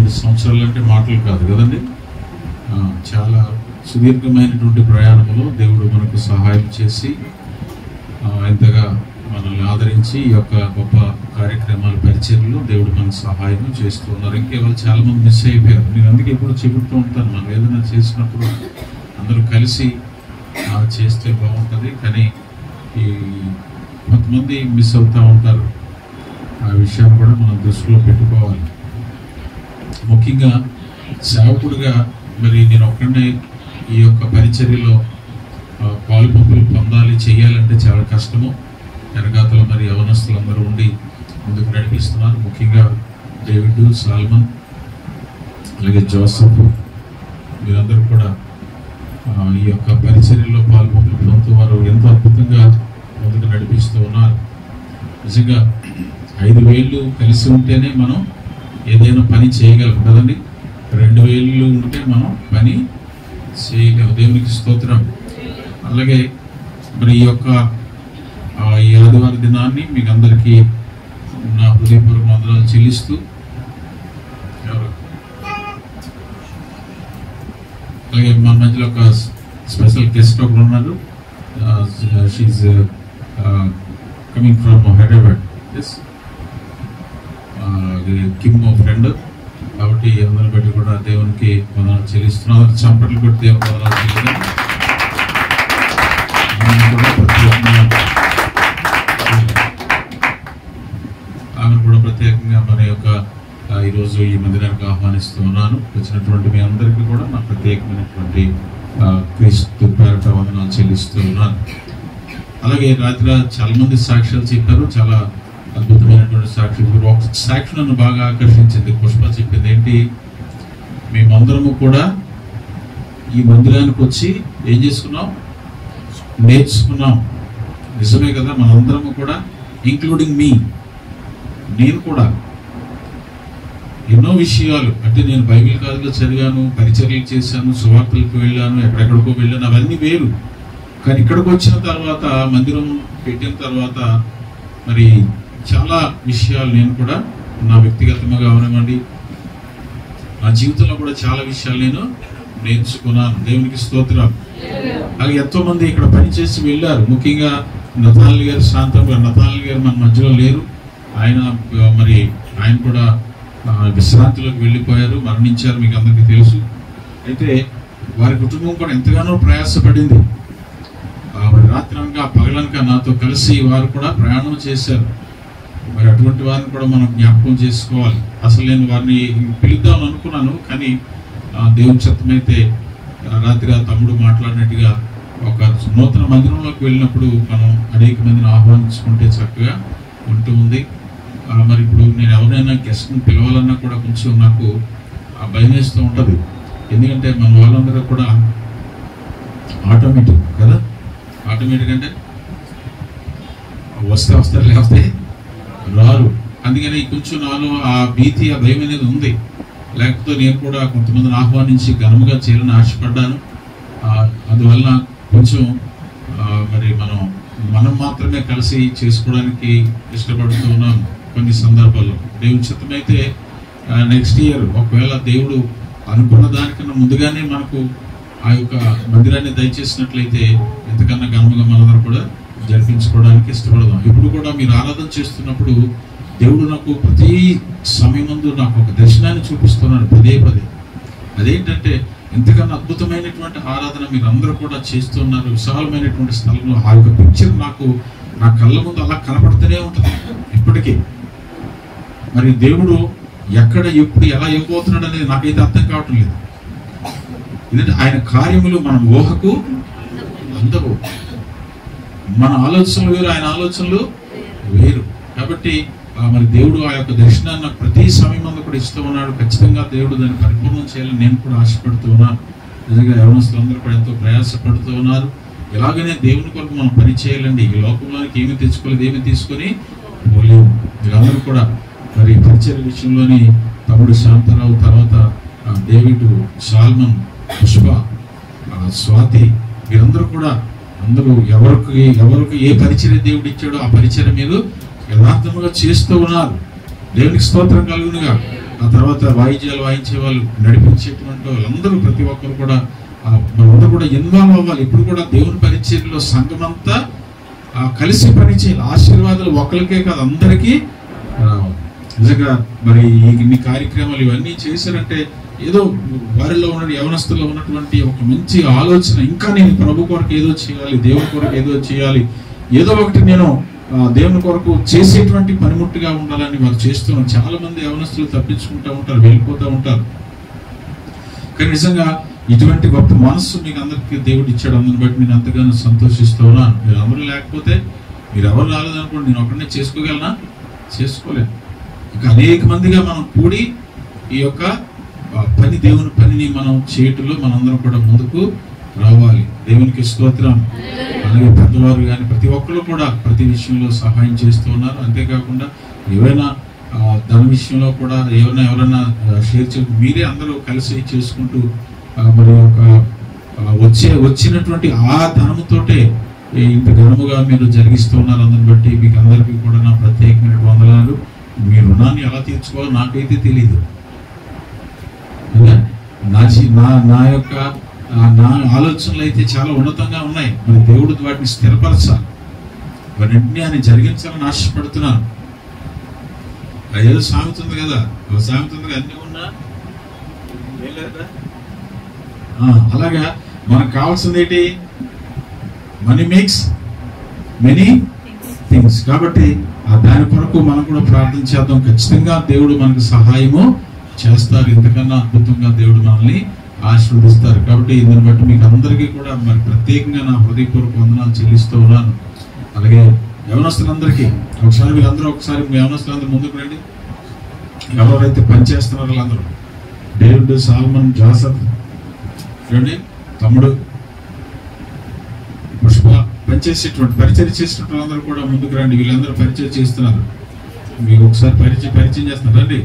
7 సంవత్సరాలు అంటే మాటలు కాదు కదండి. చాలా సుదీర్ఘమైనటువంటి ప్రయాణంలో దేవుడు మనకు సహాయం చేసి ఎంతగా మనల్ని ఆదరించి ఈ యొక్క గొప్ప కార్యక్రమాల పరిచర్యలో దేవుడు మనకు సహాయం చేస్తూ ఉన్నారు. ఇంకేవాళ్ళు చాలా మంది మిస్ అయిపోయారు. నేను అందుకే ఎప్పుడు చెబుతూ ఉంటాను, మనం ఏదైనా చేసినప్పుడు అందరూ కలిసి చేస్తే బాగుంటుంది. కానీ ఈ కొంతమంది మిస్ అవుతూ ఉంటారు. ఆ విషయాన్ని కూడా మనం దృష్టిలో పెట్టుకోవాలి. ముఖ్యంగా సేవకుడిగా మరి నేను ఒక్కడే ఈ యొక్క పరిచర్యలో పాలుపంపులు పొందాలి, చేయాలంటే చాలా కష్టము. వెనకాతలో మరి యవనస్తులందరూ ఉండి ముందుకు నడిపిస్తున్నారు. ముఖ్యంగా డేవిడ్, సాల్మన్, అలాగే జోసఫ్, వీరందరూ కూడా ఈ యొక్క పరిచర్యలో పాల్పంపులు పొందుతూ వారు ఎంతో అద్భుతంగా ముందుకు నడిపిస్తూ ఉన్నారు. నిజంగా 5 వేళ్ళు కలిసి ఉంటేనే మనం ఏదైనా పని చేయగలం కదండి. 2 వేళ్ళు ఉంటే మనం పని చేయలేము. దేవునికి స్తోత్రం. అలాగే మరి ఈ యొక్క ఈ ఆదివారం దినాన్ని మీకు అందరికీ నా హృదయపూర్వక వందనాలు చెల్లిస్తూ, అలాగే మన మధ్యలో ఒక స్పెషల్ గెస్ట్ ఒకరు ఉన్నారు. She's coming from Hyderabad. కిమ్ ఫ్రెండ్ కాబట్టి అందరిని బట్టి కూడా దేవునికి వందనాలు చెల్లిస్తున్నాం. చంపట్లు పెట్టి దేవునికి వందనాలు చెల్లిస్తున్నాం. ఆమె కూడా ప్రత్యేకంగా మన యొక్క ఈరోజు ఈ మందిరానికి ఆహ్వానిస్తూ ఉన్నాను. వచ్చినటువంటి మీ అందరికీ కూడా నా ప్రత్యేకమైనటువంటి క్రీస్తు పేరట వందనాలు చెల్లిస్తూ ఉన్నాను. అలాగే రాత్రి చాలా మంది సాక్ష్యాలు చెప్పారు. చాలా అద్భుతమైనటువంటి సాక్షి. ఒక సాక్షి నన్ను బాగా ఆకర్షించింది. పుష్ప చెప్పింది ఏంటి, మేమందరము కూడా ఈ మందిరానికి వచ్చి ఏం చేసుకున్నాం, నేర్చుకున్నాం. నిజమే కదా, మనందరము కూడా, ఇంక్లూడింగ్ మీ, నేను కూడా ఎన్నో విషయాలు, అంటే నేను బైబిల్ కాదులో చదివాను, పరిచర్యలు చేశాను, సువార్తలకు వెళ్ళాను, ఎక్కడెక్కడికో వెళ్ళాను, అవన్నీ వేరు. కానీ ఇక్కడికి వచ్చిన తర్వాత, మందిరం పెట్టిన తర్వాత మరి చాలా విషయాలు నేను కూడా నా వ్యక్తిగతంగా అవనివ్వండి, నా జీవితంలో కూడా చాలా విషయాలు నేను నేర్చుకున్నాను. దేవునికి స్తోత్రం. అలాగే ఎంతో మంది ఇక్కడ పనిచేసి వెళ్ళారు. ముఖ్యంగా నతానెల్ గారు, శాంతం గారు. నతానెల్ గారు మన మధ్యలో లేరు. ఆయన కూడా విశ్రాంతిలోకి వెళ్ళిపోయారు, మరణించారు, మీకు అందరికీ తెలుసు. అయితే వారి కుటుంబం కూడా ఎంతగానో ప్రయాసపడింది. రాత్రనక పగలనక నాతో కలిసి వారు కూడా ప్రయాణం చేశారు. మరి అటువంటి వారిని కూడా మనం జ్ఞాపకం చేసుకోవాలి. అసలు నేను వారిని పిలుద్దామని అనుకున్నాను, కానీ దేవుని చిత్తమైతే రాత్రి తమ్ముడు మాట్లాడినట్టుగా ఒక నూతన మందిరంలోకి వెళ్ళినప్పుడు మనం అనేక మందిని ఆహ్వానించుకుంటే చక్కగా ఉంటూ ఉంది. మరి ఇప్పుడు నేను ఎవరైనా గెస్ట్ని పిలవాలన్నా కూడా కొంచెం నాకు భయం వేస్తూ ఉంటుంది. ఎందుకంటే మన వాళ్ళందరూ కూడా ఆటోమేటిక్ కదా, ఆటోమేటిక్ అంటే వస్తే వస్తారు, లేకపోతే రారు. అందుకని కొంచెం నాలో ఆ భీతి, ఆ భయం అనేది ఉంది. లేకపోతే నేను కూడా కొంతమందిని ఆహ్వానించి ఘనముగా చేయాలని ఆశపడ్డాను. అందువల్ల కొంచెం మరి మనం మాత్రమే కలిసి చేసుకోవడానికి ఇష్టపడుతూ ఉన్నాను కొన్ని సందర్భాల్లో. దేవుని చిత్తమైతే నెక్స్ట్ ఇయర్ ఒకవేళ దేవుడు అనుకున్న దానికన్నా ముందుగానే మనకు ఆ యొక్క మందిరాన్ని దయచేసినట్లయితే ఎంతకన్నా ఘనముగా మనందరూ కూడా జరిపించుకోవడానికి ఇష్టపడదాం. ఇప్పుడు కూడా మీరు ఆరాధన చేస్తున్నప్పుడు దేవుడు నాకు ప్రతి సమయమందు నాకు ఒక దర్శనాన్ని చూపిస్తున్నాడు పదే పదే. అదేంటంటే ఎంతకన్నా అద్భుతమైనటువంటి ఆరాధన మీరు అందరూ కూడా చేస్తున్నారు. విశాలమైనటువంటి స్థలంలో ఆ యొక్క పిక్చర్ నాకు నా కళ్ళ ముందు అలా కనపడుతూనే ఉంటుంది ఇప్పటికీ. మరి దేవుడు ఎక్కడ, ఎప్పుడు, ఎలా ఇవ్వబోతున్నాడు అనేది నాకైతే అర్థం కావటం లేదు. ఎందుకంటే ఆయన కార్యములు మన ఊహకు అందవు. మన ఆలోచనలు వేరు, ఆయన ఆలోచనలు వేరు. కాబట్టి మరి దేవుడు ఆ యొక్క దర్శనాన్ని నాకు ప్రతి సమయం అందు కూడా ఇస్తూ ఉన్నాడు. ఖచ్చితంగా దేవుడు దాన్ని పరిపూర్ణం చేయాలని నేను కూడా ఆశపడుతూ ఉన్నాను. నిజంగా యవనస్తులందరూ కూడా ఎంతో ప్రయాసపడుతూ ఉన్నారు. ఇలాగనే దేవుని కొరకు మనం పని చేయాలండి. ఈ లోకంలోనికి ఏమి తెచ్చుకోలేదు, ఏమి తీసుకొని పోలేము. వీళ్ళందరూ కూడా మరి పరిచర్య విషయంలోని తమ్ముడు శాంతారావు, తర్వాత డేవిడ్, సాల్మన్, పుష్ప, స్వాతి, వీరందరూ కూడా అందరూ ఎవరికి ఏ పరిచర్య దేవుడు ఇచ్చాడో ఆ పరిచర్య మీద యథార్థముగా చేస్తూ ఉన్నారు. దేవునికి స్తోత్రం కలుగునుగా. ఆ తర్వాత వాయిద్యాలు వాయించే వాళ్ళు, నడిపించేటువంటి వాళ్ళందరూ ప్రతి ఒక్కరు కూడా మనందరూ కూడా ఇన్వాల్వ్ అవ్వాలి. ఇప్పుడు కూడా దేవుని పరిచర్యలో సంఘం అంతా కలిసి పనిచేయాలి. ఆశీర్వాదాలు ఒకరికే కాదు, అందరికీ రావాలి. నిజంగా మరి ఇన్ని కార్యక్రమాలు ఇవన్నీ చేశారంటే ఏదో వారిలో ఉన్న యవనస్తుల్లో ఉన్నటువంటి ఒక మంచి ఆలోచన, ఇంకా నేను ప్రభు కొరకు ఏదో చేయాలి, దేవుని కొరకు ఏదో చేయాలి, ఏదో ఒకటి నేను దేవుని కొరకు చేసేటువంటి పనిముట్టుగా ఉండాలని వారు చేస్తున్నారు. చాలా మంది యవనస్తులు తప్పించుకుంటూ ఉంటారు, వెళ్ళిపోతూ ఉంటారు. కానీ నిజంగా ఇటువంటి గొప్ప మనస్సు మీకు అందరికీ దేవుడు ఇచ్చాడు. అందుని బట్టి నేను ఎంతగానో సంతోషిస్తూ ఉన్నాను. మీరు ఎవరు లేకపోతే, మీరు ఎవరు రాలేదనుకోండి, నేను ఒకరినే చేసుకోగలనా? చేసుకోలేను. ఇంకా అనేక మందిగా మనం కూడి ఈ యొక్క పని, దేవుని పనిని మనం చేయటంలో మనందరం కూడా ముందుకు రావాలి. దేవునికి స్తోత్రం. అలాగే పెద్దవారు కానీ ప్రతి ఒక్కరు కూడా ప్రతి విషయంలో సహాయం చేస్తూ ఉన్నారు. అంతేకాకుండా ఏవైనా ధన విషయంలో కూడా ఎవరైనా షేర్ చేసి మీరే అందరూ కలిసి చేసుకుంటూ మరి ఒక వచ్చినటువంటి ఆ ధనముతోటే ఇంత ఘనముగా మీరు జరిగిస్తూ ఉన్నారు. అందుని బట్టి మీకు అందరికీ కూడా నా ప్రత్యేకమైన వందనాలు. మీ రుణాన్ని ఎలా తీర్చుకోవాలో నాకైతే తెలియదు. నా యొక్క నా ఆలోచనలు అయితే చాలా ఉన్నతంగా ఉన్నాయి. మరి దేవుడు వాటిని స్థిరపరచాలి, వాటిని ఆయన జరిగించాలని ఆశపడుతున్నాను. ఏదో సాగుతుంది కదా, సాగుతుంది అన్ని ఉన్నా అలాగా మనకు కావాల్సింది ఏంటి? Money makes many things. కాబట్టి దాని కొరకు మనం కూడా ప్రార్థన చేద్దాం. ఖచ్చితంగా దేవుడు మనకు సహాయము చేస్తారు. ఇంతకన్నా అద్భుతంగా దేవుడు మనల్ని ఆశీర్వదిస్తారు. కాబట్టి దీన్ని బట్టి మీకు అందరికీ కూడా మరి ప్రత్యేకంగా నా హృదయపూర్వక వందనాలు చెల్లిస్తూ ఉన్నాను. అలాగే యవనస్తులందరికీ ఒకసారి వీళ్ళందరూ ఒకసారి యవనస్తులందరూ ముందుకు రండి. ఎవరైతే పనిచేస్తున్నారో వాళ్ళందరూ, డేవిడ్, సాల్మన్, జాసఫ్ చూడండి, తమ్ముడు పుష్ప, పనిచేసేటువంటి పరిచయం చేసినటువంటి వాళ్ళందరూ కూడా ముందుకు రండి. వీళ్ళందరూ పరిచయం చేస్తున్నారు. మీకు ఒకసారి పరిచయం చేస్తున్నారు. రండి.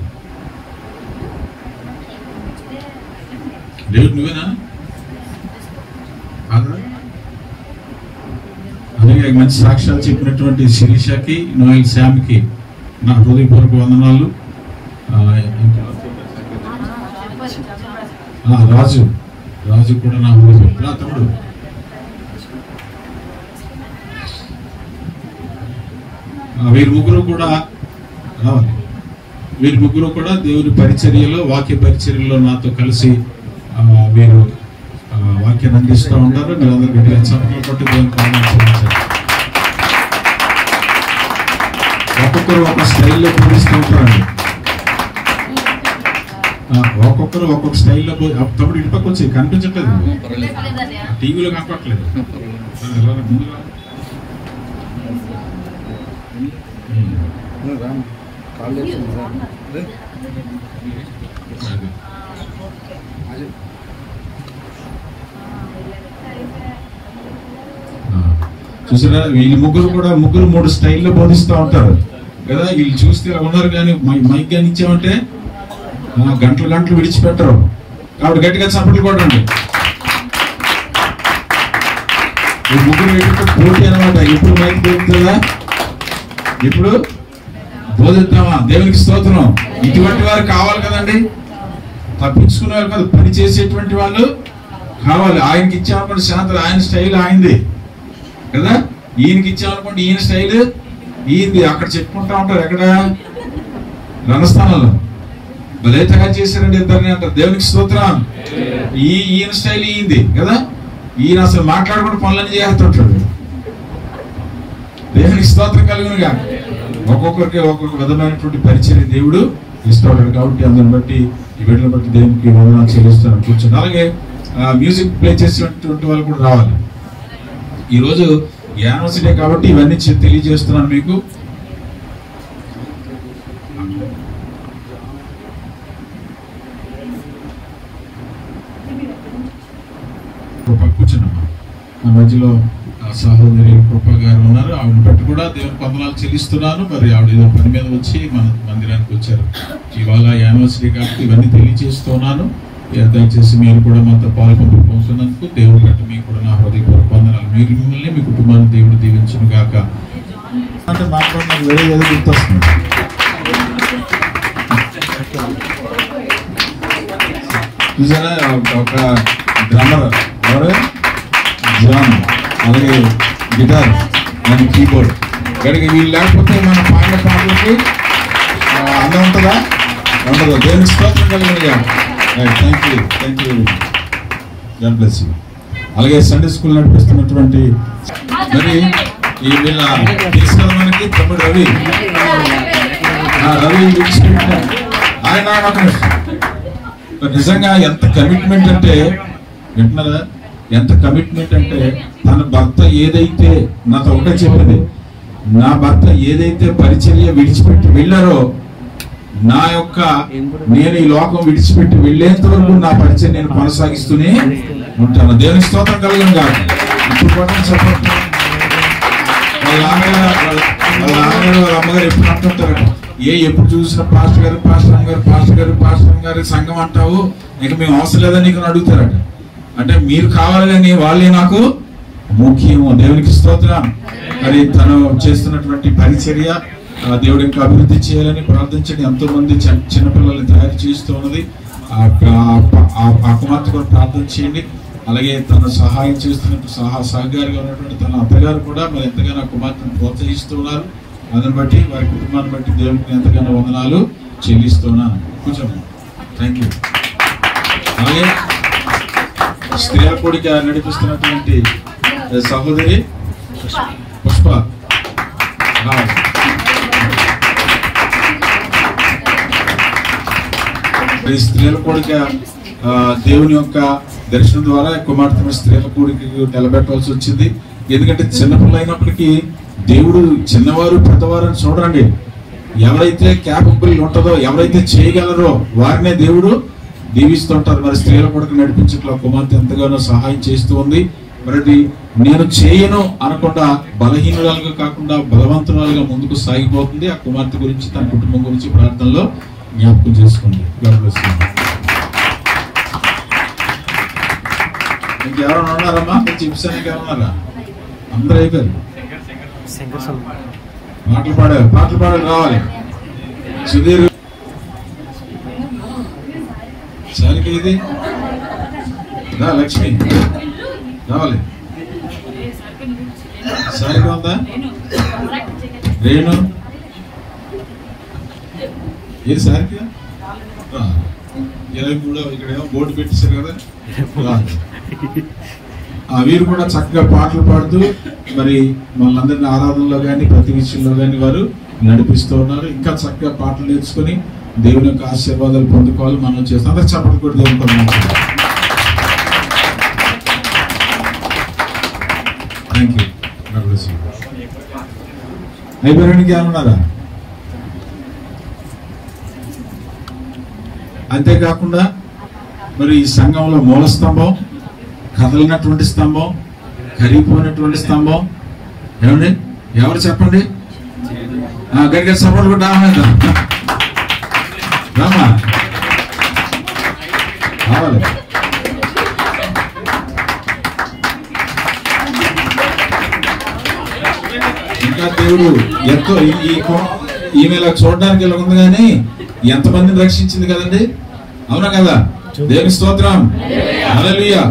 డేవిడ్ నువ్వేనా? అలాగే మంచి సాక్ష్యాలు చెప్పినటువంటి శిరీషకి, నోయల్, శ్యామ్కి నా హృదయపూర్వక వందనాలు. రాజు కూడా నా హృదయపూర్వక. తమ్ముడు వీరి ముగ్గురు కూడా రావాలి. వీరి ముగ్గురు కూడా దేవుని పరిచర్యలో, వాక్య పరిచర్యలో నాతో కలిసి వీరు వాక్యాన్ని అందిస్తూ ఉంటారు. మీరందరూ గట్టిగా చప్పట్లు కొట్టి దేవుని ప్రార్థించారు. ఒక్కొక్కరు ఒక స్టైల్లో బోధిస్తూ ఉంటారండి. ఒక్కొక్కరు ఒక్కొక్క స్టైల్లో తమ్ముడు ఇటు పక్క వచ్చి కనిపించట్లేదు, టీవీలో కనపట్లేదు. ముందుగా చూసారా, వీళ్ళు ముగ్గురు మూడు స్టైల్లో బోధిస్తూ ఉంటారు కదా. వీళ్ళు చూస్తే ఉన్నారు, కానీ మైక్ కానీ ఇచ్చామంటే గంటలు విడిచిపెట్టరు. కాబట్టి గట్టిగా చప్పట్లు కొట్టండి. ఈ ముగ్గురు పోటీ అనమాట. ఎప్పుడు మైక్ దొరుకుతుందా, ఇప్పుడు బోధిద్దామా? దేవునికి స్తోత్రం. ఇటువంటి వారు కావాలి కదండి. తప్పించుకునే వాళ్ళు కాదు, పని చేసేటువంటి వాళ్ళు కావాలి. ఆయనకి ఇచ్చామనుకోండి శాంతి, ఆయన స్టైల్ ఆయనది కదా. ఈయనకి ఇచ్చామనుకోండి ఈయన స్టైల్ ఈయనది. అక్కడ చెప్పుకుంటా ఉంటారు, ఎక్కడ రణస్థానంలో బలేతగా చేశారండి ఇద్దరిని అంటారు. దేవునికి స్తోత్రం. ఈయన స్టైల్ ఈయనది కదా. ఈయన అసలు మాట్లాడుకుంటూ పనులన్నీ చేస్తుంటాడు. దేవునికి స్తోత్రం కలుగునుగా. ఒక్కొక్కరికి ఒక్కొక్క విధమైనటువంటి పరిచయం దేవుడు ఇస్తూ ఉంటాడు. కాబట్టి అందుని బట్టి ఈ వీడియోని బట్టి దేవునికి వందనాలు చెల్లిస్తాను. కూర్చొని అలాగే మ్యూజిక్ ప్లే చేసేటువంటి వాళ్ళు కూడా రావాలి. ఈరోజు యానివర్సరీ కాబట్టి ఇవన్నీ తెలియజేస్తున్నాను మీకు. కూర్చున్నామా, నా మధ్యలో సహోదరి కృప గారు ఉన్నారు. ఆవిడని బట్టి కూడా దేవుని వందనాలు చెల్లిస్తున్నాను. మరి ఆవిడ ఏదో పని మీద వచ్చి మన మందిరానికి వచ్చారు. ఇవాళ యానివర్సరీ కాబట్టి ఇవన్నీ తెలియజేస్తున్నాను. దయచేసి మీరు కూడా మనతో పాల్పంచుకున్నందుకు దేవుడు బట్టి మీకు కూడా నా హృదయపూర్వక వందనాలు. మీరు మిమ్మల్ని, మీ కుటుంబాన్ని దేవుడు దీవించును గాక. అంటే మాట్లాడిన వేరే ఏదో గుర్తొస్తుంది. చూసారా ఒక డ్రమ్మర్ ఎవరు జాన్, అలాగే గిటార్ అండ్ కీబోర్డ్. ఇక్కడికి వీళ్ళు లేకపోతే మన పాటలకి అందం ఉంటుందా? ఉండదు. దేవుని స్తోత్రం కలిగినగా. Thank you God bless you. అలాగే సండే స్కూల్ నడిపిస్తున్నటువంటి మరి ఈ వీళ్ళ తీసుకున్న మనకి తమ్ముడు రవి ఆయన నిజంగా ఎంత కమిట్మెంట్ అంటే, వింటున్నారా, ఎంత కమిట్మెంట్ అంటే తన భర్త ఏదైతే నాతో ఒకటే చెప్పింది, నా భర్త ఏదైతే పరిచర్య విడిచిపెట్టి వెళ్ళారో నేను ఈ లోకం విడిచిపెట్టి వెళ్ళేంత వరకు నా పరిచయం నేను కొనసాగిస్తూనే ఉంటాను. దేవుని స్తోత్రం కలగను కాదు. ఇప్పుడు కూడా చెప్పండి, వాళ్ళ అమ్మగారు ఎప్పుడు అంటుంటారట, ఎప్పుడు చూసినా పాస్టర్ గారు సంఘం అంటావు, ఇంకా మేము అవసరం లేదని నీకు అడుగుతారట. అంటే మీరు కావాలి కానీ వాళ్ళే నాకు ముఖ్యము. దేవునికి స్తోత్రం. మరి తను చేస్తున్నటువంటి పరిచర్య దేవుడు ఇంకా అభివృద్ధి చేయాలని ప్రార్థించండి. ఎంతో మంది చిన్నపిల్లల్ని తయారు చేస్తూ ఉన్నది. ఆ కుమార్తె కూడా ప్రార్థన చేయండి. అలాగే తన సహాయం చేస్తున్నట్టు సహకారిగా ఉన్నటువంటి తన అత్తగారు కూడా మరి ఎంతగానో ఆ కుమార్తెను ప్రోత్సహిస్తూ ఉన్నారు. అందుని బట్టి వారి కుటుంబాన్ని బట్టి దేవుడికి ఎంతగానో వందనాలు చెల్లిస్తున్నాను. కొంచెం థ్యాంక్ యూ. అలాగే స్త్రీల కూడిక నడిపిస్తున్నటువంటి సహోదరి పుష్ప, స్త్రీల కూడిక దేవుని యొక్క దర్శనం ద్వారా కుమార్తె స్త్రీల కూడిక నిలబెట్టాల్సి వచ్చింది. ఎందుకంటే చిన్నపిల్ల అయినప్పటికీ దేవుడు చిన్నవారు పెద్దవారు అని చూడండి, ఎవరైతే క్యాపబుల్ ఉంటుందో, ఎవరైతే చేయగలరో వారినే దేవుడు దీవిస్తుంటారు. మరి స్త్రీల కూడిక నడిపించట్లో కుమార్తె ఎంతగానో సహాయం చేస్తూ ఉంది. మరి నేను చేయను అనకుండా బలహీనురాలుగా కాకుండా బలవంతురాలుగా ముందుకు సాగిపోతుంది. ఆ కుమార్తె గురించి తన కుటుంబం గురించి ప్రార్థనలో జ్ఞాపకం చేసుకోండి. ఇంకెవరైనా ఉన్నారమ్మా? చిప్సానికి ఎవరున్నారా? అందరూ అయిపోయారు. పాటలు పాడారు రావాలి. సుధీర్ సారికి ఇది లక్ష్మి రావాలి. సారికి ఉందా? రేణు ఏది సారికి? 23 ఇక్కడేమో బోర్డు పెట్టేశారు కదా. వీరు కూడా చక్కగా పాటలు పాడుతూ మరి మనందరినీ ఆరాధనలో కానీ ప్రతి విషయంలో కానీ వారు నడిపిస్తూ ఉన్నారు. ఇంకా చక్కగా పాటలు నేర్చుకుని దేవుని యొక్క ఆశీర్వాదాలు పొందుకోవాలి మనం చేస్తాం. అందరూ చప్పట్లు కూడా దేవుని థ్యాంక్ యూ. అయిపోయానికి ఏమన్నారా? అంతేకాకుండా మరి ఈ సంఘంలో మూల స్తంభం, కదలినటువంటి స్తంభం, కరిగిపోయినటువంటి స్తంభం ఏమండి? ఎవరు చెప్పండి? గట్టిగా సపోర్ట్ కూడా రామా రావాలి. ఇంకా దేవుడు ఎంతో ఈమె చూడడానికి ఇలా ఉంది కానీ ఎంతమందిని రక్షించింది కదండి, అవునా కదా? దేవుని స్తోత్రం, హల్లెలూయా.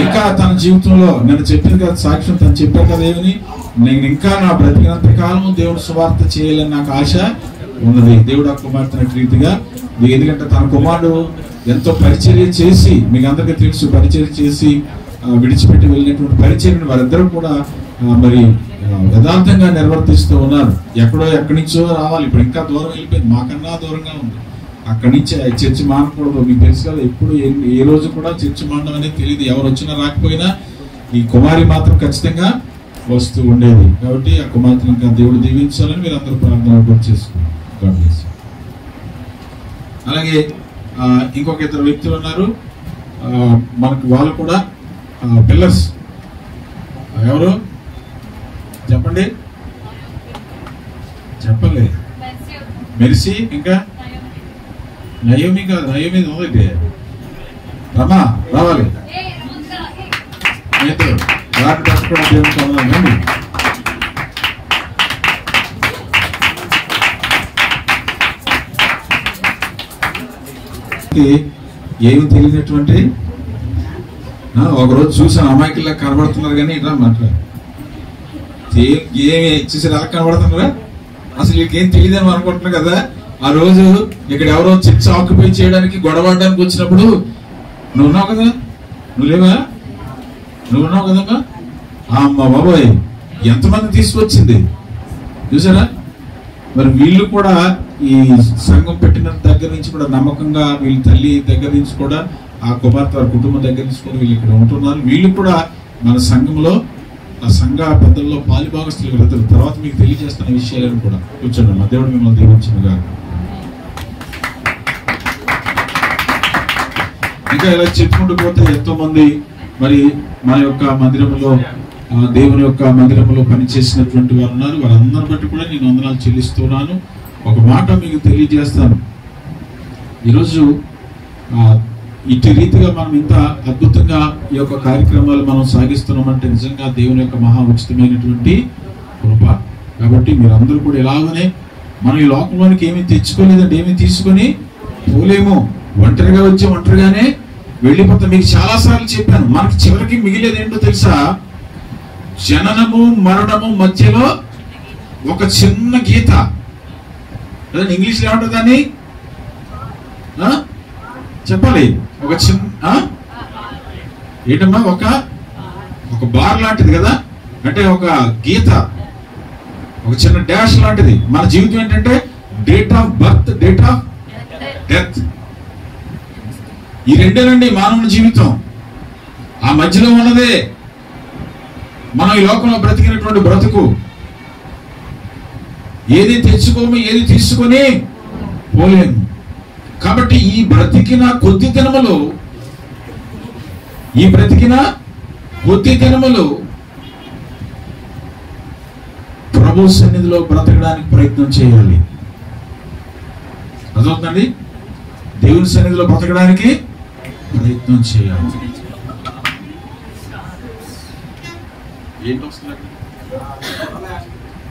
ఇంకా తన జీవితంలో నేను చెప్పింది కదా సాక్ష్యం, తను చెప్పారు కదా ఏమని, నేను ఇంకా నా బ్రతికినంత కాలము దేవుని సువార్త చేయాలని నాకు ఆశ ఉన్నది. దేవుడు ఆ కుమార్తె రీతిగా, ఎందుకంటే తన కుమారుడు ఎంతో పరిచర్య చేసి, మీకు అందరికీ తెలుసు, పరిచర్య చేసి విడిచిపెట్టి వెళ్ళినటువంటి పరిచర్యను వారిద్దరూ కూడా మరి యథార్థంగా నిర్వర్తిస్తూ ఉన్నారు. ఎక్కడి నుంచో రావాలి, ఇప్పుడు ఇంకా దూరం వెళ్ళిపోయింది, మాకన్నా దూరంగా ఉంది. అక్కడి నుంచి చర్చి మానకూడదు. మీకు తెలుసు కదా, ఎప్పుడు ఏ రోజు కూడా చర్చి మానడం అనేది తెలియదు. ఎవరు వచ్చినా రాకపోయినా ఈ కుమారి మాత్రం ఖచ్చితంగా వస్తూ ఉండేది. కాబట్టి ఆ కుమార్తెను ఇంకా దేవుడు దీవించాలని మీరు అందరూ ప్రార్థన చేసుకోండి. అలాగే ఇంకొక ఇద్దరు వ్యక్తులు ఉన్నారు మనకు, వాళ్ళు కూడా పిల్లర్స్. ఎవరు చెప్పండి? చెప్పండి. మెర్సీ, ఇంకా నయోమి కాదు, నయోమి మొదటి రమా రావాలి. వారిని పట్టుకోవడం దేవుని మనకి ఏమి తెలియనటువంటి ఒకరోజు చూసాను, అమాయకుల్లా కనబడుతున్నారు కానీ ఇట్లా మాట్లాడు ఏమి చూసారు ఎలా కనబడుతున్నారా, అసలు వీళ్ళకేం తెలియదని అనుకుంటున్నారు కదా. ఆ రోజు ఇక్కడ ఎవరో చర్చ్ ఆక్యుపై చేయడానికి గొడవడానికి వచ్చినప్పుడు నువ్వు ఉన్నావు కదా, నువ్వులేవా, నువ్వు ఉన్నావు కదమ్మా. అమ్మ బాబోయ్ ఎంతమంది తీసుకొచ్చింది చూసారా. మరి వీళ్ళు కూడా ఈ సంఘం పెట్టిన దగ్గర నుంచి కూడా నమ్మకంగా వీళ్ళ తల్లి దగ్గర నుంచి కూడా ఆ కుమార్తె వారి కుటుంబం దగ్గర నుంచి కూడా వీళ్ళు ఇక్కడ ఉంటున్నారు. వీళ్ళు కూడా మన సంఘంలో ఆ సంఘ పెద్దల్లో పాలిభాగస్తులు వెళ్తారు. తర్వాత మీకు తెలియజేస్తున్న విషయాలను కూడా కూర్చోండి. మా దేవుడు మిమ్మల్ని దీవించునుగా. ఇంకా ఇలా చెప్పుకుంటూ పోతే ఎంతో మంది మరి మన యొక్క మందిరంలో దేవుని యొక్క మందిరంలో పనిచేసినటువంటి వారు ఉన్నారు. వారందరి బట్టి కూడా నేను వందనాలు చెల్లిస్తున్నాను. ఒక మాట మీకు తెలియజేస్తాను. ఈరోజు ఇటు రీతిగా మనం ఇంత అద్భుతంగా ఈ యొక్క కార్యక్రమాలు మనం సాగిస్తున్నామంటే నిజంగా దేవుని యొక్క మహా ఉచితమైనటువంటి కృప. కాబట్టి మీరందరూ కూడా ఎలాగనే మనం ఈ లోకంలోనికి ఏమీ తెచ్చుకోలేదండి, ఏమీ తీసుకొని పోలేము. ఒంటరిగా వచ్చి ఒంటరిగానే వెళ్ళిపోతాం. మీకు చాలా సార్లు చెప్పాను, మనకి చివరికి మిగిలేది ఏంటో తెలుసా? జననము మరణము మధ్యలో ఒక చిన్న గీత. ఇంగ్లీష్ లో ఏమంటుంది దాన్ని చెప్పాలి? ఒక చిన్న ఏంటమ్మా, ఒక బార్ లాంటిది కదా, అంటే ఒక గీత, ఒక చిన్న డాష్ లాంటిది. మన జీవితం ఏంటంటే date of birth, date of death. ఈ రెండేనండి మానవుని జీవితం. ఆ మధ్యలో ఉన్నదే మనం ఈ లోకంలో బ్రతికినటువంటి బ్రతుకు. ఏది తెచ్చుకోము, ఏది తీసుకొని పోలేము. కాబట్టి ఈ బ్రతికిన కొద్ది దినములు ప్రభు సన్నిధిలో బ్రతకడానికి ప్రయత్నం చేయాలి. అదవుతుందండి, దేవుని సన్నిధిలో బ్రతకడానికి ప్రయత్నం చేయాలి. ఏంటి వస్తుంది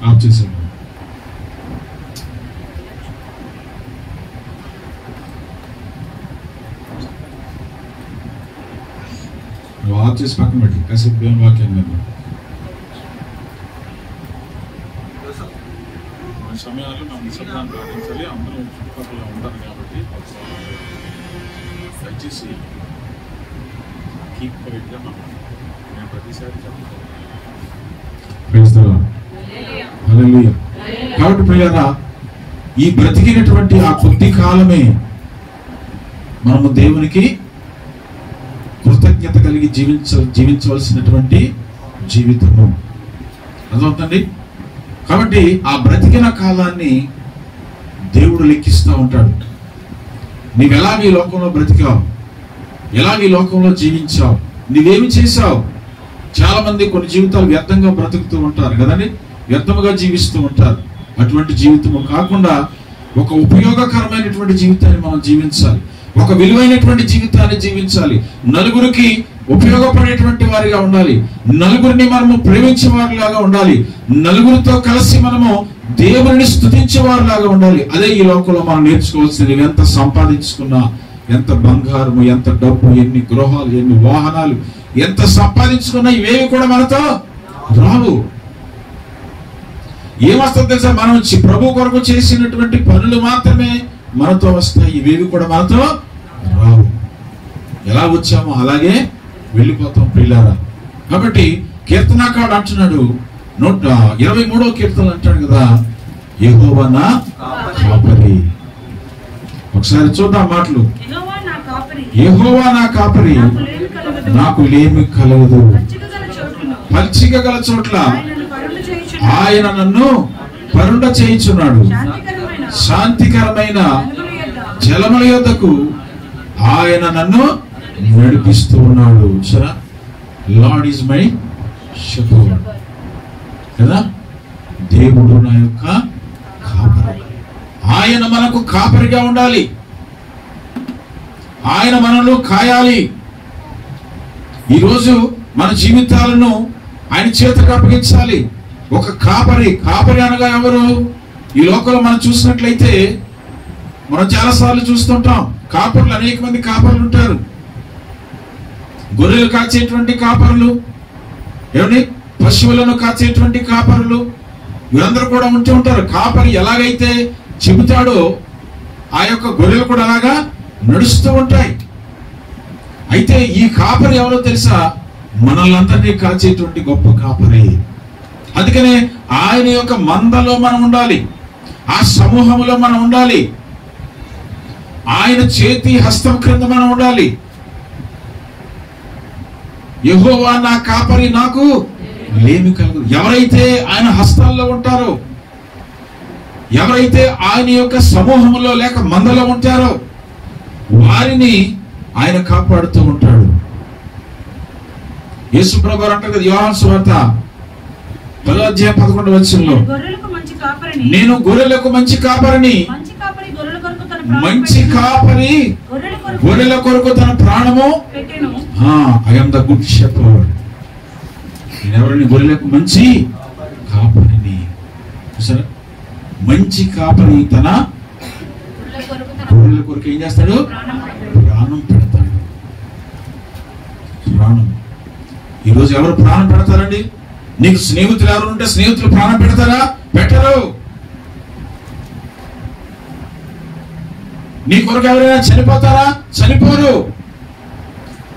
ఆఫ్ చేసాను. ఆఫ్ చేసి పక్కన పెట్టి కాసేపు దేవుని వాక్యం విన్నాను. సమయాల్లో మనం శబ్దాన్ని పాటించాలి. అందరూ చుట్టుపక్కల ఉంటారు కాబట్టి దయచేసి కీప్ కరెక్ట్గా నేను ప్రతిసారి చెప్తాను. కాబట్టి ప్రియులారా, ఈ బ్రతికినటువంటి ఆ కొద్ది కాలమే మనము దేవునికి కృతజ్ఞత కలిగి జీవించవలసినటువంటి జీవితము. అర్థమవుతుంది. కాబట్టి ఆ బ్రతికిన కాలాన్ని దేవుడు లెక్కిస్తూ ఉంటాడు. నీవు ఎలాగ ఈ లోకంలో బ్రతికావు, ఎలాగ ఈ లోకంలో జీవించావు, నీవేమి చేశావు. చాలా మంది కొన్ని జీవితాలు వ్యర్థంగా బ్రతుకుతూ ఉంటారు కదండి, వ్యర్థముగా జీవిస్తూ ఉంటారు. అటువంటి జీవితము కాకుండా ఒక ఉపయోగకరమైనటువంటి జీవితాన్ని మనం జీవించాలి. ఒక విలువైనటువంటి జీవితాన్ని జీవించాలి. నలుగురికి ఉపయోగపడేటువంటి వారిగా ఉండాలి. నలుగురిని మనము ప్రేమించే వారిలాగా ఉండాలి. నలుగురితో కలిసి మనము దేవుని స్తుతించే వారిలాగా ఉండాలి. అదే ఈ లోకంలో మనం నేర్చుకోవాల్సింది. ఎంత సంపాదించుకున్నా, ఎంత బంగారము, ఎంత డబ్బు, ఎన్ని గృహాలు, ఎన్ని వాహనాలు ఎంత సంపాదించుకున్నా ఇవేవి కూడా మనతో రావు. ఏమొస్తుంది తెలుసా? మనం ప్రభు కొరకు చేసినటువంటి పనులు మాత్రమే మనతో వస్తాయి. ఇవేవి కూడా మనతో రావు. ఎలా వచ్చామో అలాగే వెళ్ళిపోతాం ప్రియులారా. కాబట్టి కీర్తనాకారుడు అంటున్నాడు, 123వ కీర్తన అంటాడు కదా, యెహోవా నా కాపరి. ఒకసారి చూద్దాం మాటలు. యెహోవా నా కాపరి, నాకు లేమి కలగదు. పచ్చిక గల చోట్ల ఆయన నన్ను పరుండ చేయించున్నాడు. శాంతికరమైన జలముల యొద్దకు ఆయన నన్ను నడిపిస్తూ ఉన్నాడు. సరే, లార్డ్ ఈజ్ మై షెపర్డ్ కదా, దేవుడు నా యొక్క కాపరి. ఆయన మనకు కాపరిగా ఉండాలి. ఆయన మనల్ని కాయాలి. ఈరోజు మన జీవితాలను ఆయన చేతికి అప్పగించాలి. ఒక కాపరి. కాపరి అనగా ఎవరు? ఈ లోకంలో మనం చూసినట్లయితే మనం చాలాసార్లు చూస్తుంటాం. కాపర్లు, అనేక మంది కాపర్లు ఉంటారు. గొర్రెలు కాచేటువంటి కాపరులు, ఏమండి, పశువులను కాచేటువంటి కాపరులు, వీరందరూ కూడా ఉంటూ ఉంటారు. కాపరి ఎలాగైతే చెబుతాడో ఆ యొక్క గొర్రెలు కూడా అలాగా నడుస్తూ ఉంటాయి. అయితే ఈ కాపరి ఎవరో తెలుసా? మనల్ని అందరినీ కాచేటువంటి గొప్ప కాపరి. అందుకనే ఆయన యొక్క మందలో మనం ఉండాలి, ఆ సమూహంలో మనం ఉండాలి, ఆయన చేతి హస్తం క్రింద మనం ఉండాలి. యెహోవా నా కాపరి, నాకు లేమి కలుగు. ఎవరైతే ఆయన హస్తాల్లో ఉంటారో, ఎవరైతే ఆయన యొక్క సమూహంలో లేక మందలో ఉంటారో వారిని ఆయన కాపాడుతూ ఉంటాడు. యేసు ప్రభువు అంటారు కదా, యోహాను సువార్త 10:11 నేను గొర్రెలకు మంచి కాపరిని, మంచి కాపరి గొర్రెల కొరకు తన ప్రాణము పెట్టెను. I am the good shepherd. నేను ఎవరిని? గొర్రెలకు మంచి కాపరిని. సరే, మంచి కాపరి తన గొర్రెల కొరకు ఏం చేస్తాడు? ప్రాణం పెడతాడు. ప్రాణం. ఈరోజు ఎవరు ప్రాణం పెడతారండి? నీకు స్నేహితులు ఎవరు ఉంటే స్నేహితులు ప్రాణం పెడతారా? పెట్టరు. నీ కొరకు ఎవరైనా చనిపోతారా? చనిపోరు.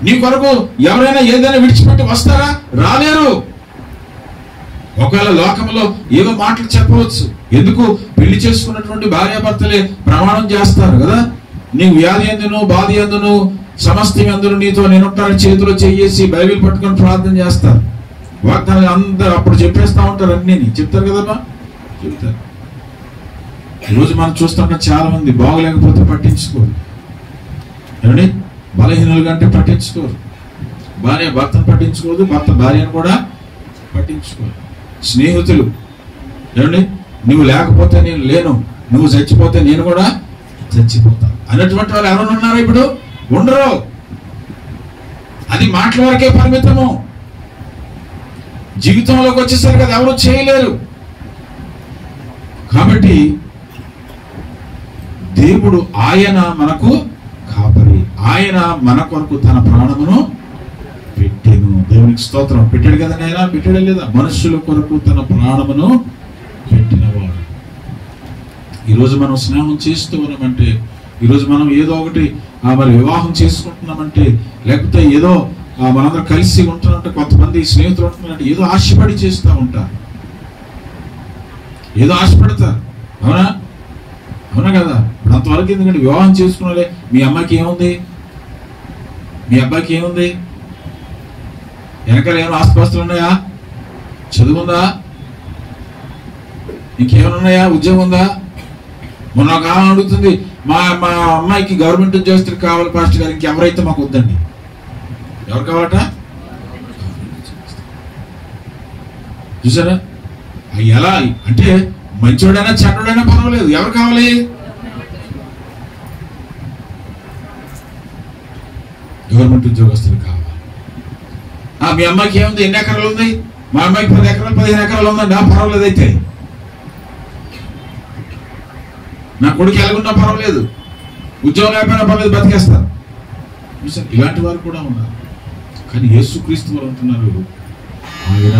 నీ కొరకు ఎవరైనా ఏదైనా విడిచిపెట్టి వస్తారా? రాలేరు. ఒకవేళ లోకంలో ఏవో మాటలు చెప్పవచ్చు. ఎందుకు? పెళ్లి చేసుకున్నటువంటి భార్యాభర్తలే ప్రమాణం చేస్తారు కదా, నీవు వ్యాధి ఎందును బాధ ఎందును సమస్తం ఎందును నీతో నేనుంటాను చేతిలో చేసి బైబిల్ పట్టుకొని ప్రార్థన చేస్తారు. వాగ్దానాలు అందరూ అప్పుడు చెప్పేస్తా ఉంటారు, అన్నీ చెప్తారు కదమ్మా, చెప్తారు. ఈరోజు మనం చూస్తుంటాం చాలా మంది బాగలేకపోతే పట్టించుకోరు, ఏమండి, బలహీనులుగా అంటే పట్టించుకోరు. భార్య భర్తను పట్టించుకోదు, భర్త భార్యను కూడా పట్టించుకోరు. స్నేహితులు, ఏమండి, నువ్వు లేకపోతే నేను లేను, నువ్వు చచ్చిపోతే నేను కూడా చచ్చిపోతాను అన్నటువంటి వాళ్ళు ఎవరైనా ఉన్నారా? ఇప్పుడు ఉండరు. అది మాటల వరకే పరిమితము. జీవితంలోకి వచ్చేసరికి అది ఎవరు చేయలేరు. కాబట్టి దేవుడు ఆయన మనకు కాపరి, ఆయన మన కొరకు తన ప్రాణమును పెట్టెను. దేవునికి స్తోత్రం. పెట్టాడు కదా ఆయన, పెట్టాడే లేదా? మనుషుల కొరకు తన ప్రాణమును పెట్టినవాడు. ఈరోజు మనం స్నేహం చేస్తూ ఉన్నామంటే, ఈరోజు మనం ఏదో ఒకటి మరి వివాహం చేసుకుంటున్నామంటే, లేకపోతే ఏదో మనందరం కలిసి ఉంటున్నట్టు కొంతమంది స్నేహితులు ఉంటున్నట్టు ఏదో ఆశపడి చేస్తూ ఉంటారు, ఏదో ఆశపడతారు. అవునా? అవునా కదా? ఇప్పుడు అంతవరకు ఎందుకంటే వివాహం చేసుకున్నారే, మీ అమ్మాయికి ఏముంది, మీ అబ్బాయికి ఏముంది, వెనకాల ఏమైనా ఆస్తిపాస్తులు ఉన్నాయా, చదువుందా, ఇంకేమైనా ఉన్నాయా, ఉద్యోగం ఉందా? మొన్న ఒక ఆమె అడుగుతుంది, మా అమ్మాయికి గవర్నమెంట్ ఉద్యోగస్తులు కావాలి పాస్టర్ గారు, ఇంకెవరైతే మాకు వద్దండి. ఎవరు కావాలట? చూసారా? ఎలా అంటే మంచోడైనా చెడ్డోడైనా పర్వాలేదు, ఎవరు కావాలి? గవర్నమెంట్ ఉద్యోగస్తులు కావాలి. మీ అమ్మాయికి ఏముంది, ఎన్ని ఎకరాలు ఉంది? మా అమ్మాయికి 10 ఎకరాలు 15 ఎకరాలు ఉందండి. పర్వాలేదు, అయితే నా కొడుకు ఎలాగున్నా పర్వాలేదు, ఉద్యోగం లేకపోయినా పర్వాలేదు, బతికేస్తారు. ఇలాంటి వారు కూడా ఉన్నారు. కానీ యేసుక్రీస్తు వారు అంటున్నారు, ఆయన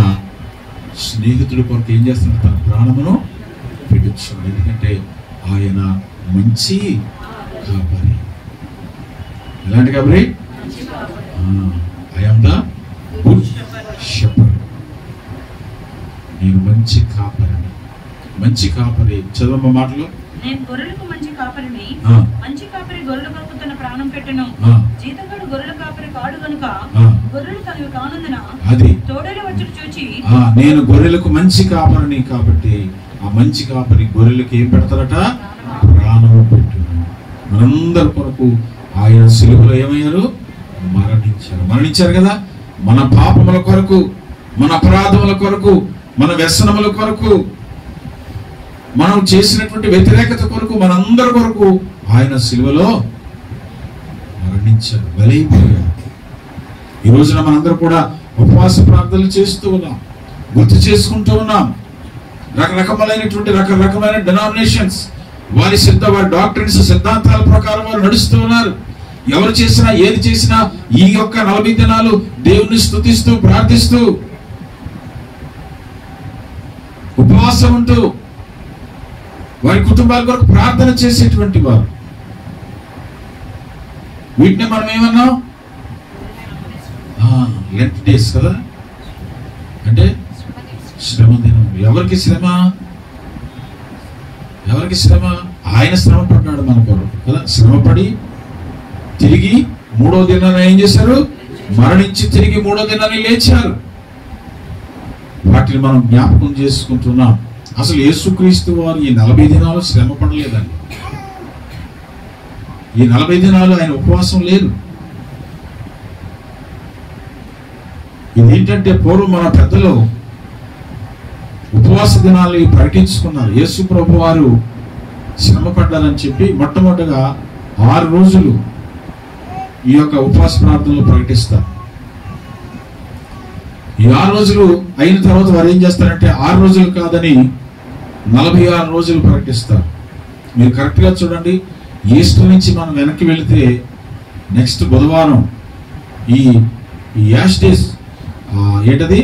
స్నేహితుడి కొరకు ఏం చేస్తున్నారు? తన ప్రాణమును పెట్టించున్నాడు. ఎందుకంటే ఆయన మంచి కాపరి. ఎలాంటి కాపరి? I am the good shepherd. నేను మంచి కాపరిని. మంచి కాపరి. చదవమ్మ మాటలు. నేను గొర్రెలకు మంచి కాపరిని, మంచి కాపరి గొర్రెల కొరకు తన ప్రాణం పెట్టెను. జీతగాడు గొర్రెల కాపరి కాడు గనుక గొర్రెలు తనవి కానందున అది తోడేలు వచ్చుడు చూచి, నేను గొర్రెలకు మంచి కాపరిని కాబట్టి ఆ మంచి కాపరి గొర్రెలకు ఏం పెడతారట? ప్రాణము పెట్టును. మనందరి కొరకు ఆయన సిలువలో ఏమయ్యారు? మరణించారు. మరణించారు కదా, మన పాపముల కొరకు, మన అపరాధముల కొరకు, మన వ్యసనముల కొరకు, మనం చేసినటువంటి వ్యతిరేకత కొరకు, మనందరి కొరకు ఆయన సిలువలో మరణించారు, బలైపోయారు. ఈ రోజున మనందరూ కూడా ఉపవాస ప్రార్థనలు చేస్తూ ఉన్నాం, గుర్తు చేసుకుంటూ ఉన్నాం. రకరకమైనటువంటి రకరకమైన డినామినేషన్స్, వారి డాక్టరీన్స్ సిద్ధాంతాల ప్రకారం వారు నడుస్తూ ఉన్నారు. ఎవరు చేసినా ఏది చేసినా ఈ యొక్క 40 దినాలు దేవుని స్తుతిస్తూ ప్రార్థిస్తూ ఉపవాసం ఉంటూ వారి కుటుంబాల కొరకు ప్రార్థన చేసేటువంటి వారు. వీటిని మనం ఏమన్నాం? లెంట్ డేస్ కదా, అంటే శ్రమ దినం. ఎవరికి శ్రమ? ఎవరికి శ్రమ? ఆయన శ్రమ పడ్డాడు మన కొరకు కదా. శ్రమపడి తిరిగి 3వ దినాన్ని ఏం చేశారు? మరణించి తిరిగి 3వ దినాన్ని లేచారు. వాటిని మనం జ్ఞాపకం చేసుకుంటున్నాం. అసలు యేసుక్రీస్తు వారు ఈ 40 దినాలు శ్రమ పడలేదండి. ఈ 40 దినాలు ఆయన ఉపవాసం లేదు. ఇదేంటంటే పూర్వం మన పెద్దలు ఉపవాస దినాలు ప్రకటించుకున్నారు. యేసు ప్రభు వారు శ్రమ పడ్డారని చెప్పి మొట్టమొదటిగా 6 రోజులు ఈ యొక్క ఉపవాస ప్రార్థనలు ప్రకటిస్తారు. ఈ 6 రోజులు అయిన తర్వాత వారు ఏం చేస్తారంటే 6 రోజులు కాదని 46 రోజులు ప్రకటిస్తారు. మీరు కరెక్ట్ గా చూడండి. ఈస్టర్ నుంచి మనం వెనక్కి వెళితే నెక్స్ట్ బుధవారం ఈ యాష్ డేస్ ఏంటది